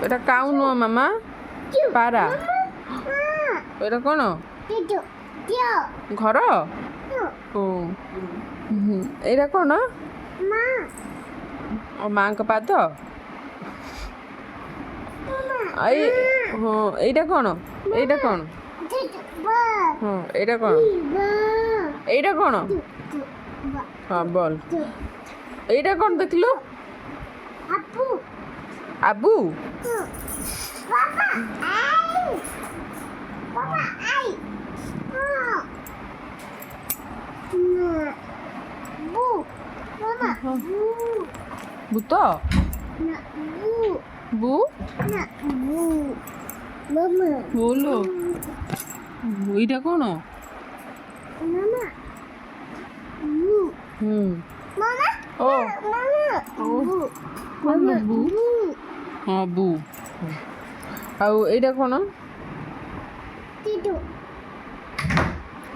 এটা কাউ নୁହଁ ମାମା ପାରା ଏଇଟା କ'ଣ ଘର ଓ ଏଇଟା କ'ଣ ମାଙ୍କ ପାଦ ଏଇ ହଁ ଏଇଟା କ'ଣ ଏଇଟା କ'ଣ ହଁ ଏଇଟା କ'ଣ ଏଇଟା କ'ଣ ହଁ ବଲ୍ ଏଇଟା କ'ଣ ଦେଖିଲୁ ଆବୁ ଭୂତ ବୁ ବୋଲୋ ଏଇଟା କ'ଣ ଓ bu ହଁ ବୁ ଆଉ ଏଇଟା କ'ଣ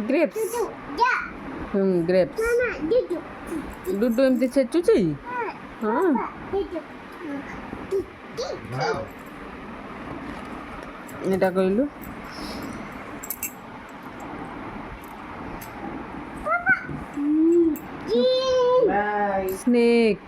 ଗ୍ରେପ୍ସ ଗ୍ରେପ୍ସ ଡୁଡୁ ଏମିତି ଛେଚୁଛି ହଁ ଏଇଟା କହିଲୁ ସ୍ନେକ୍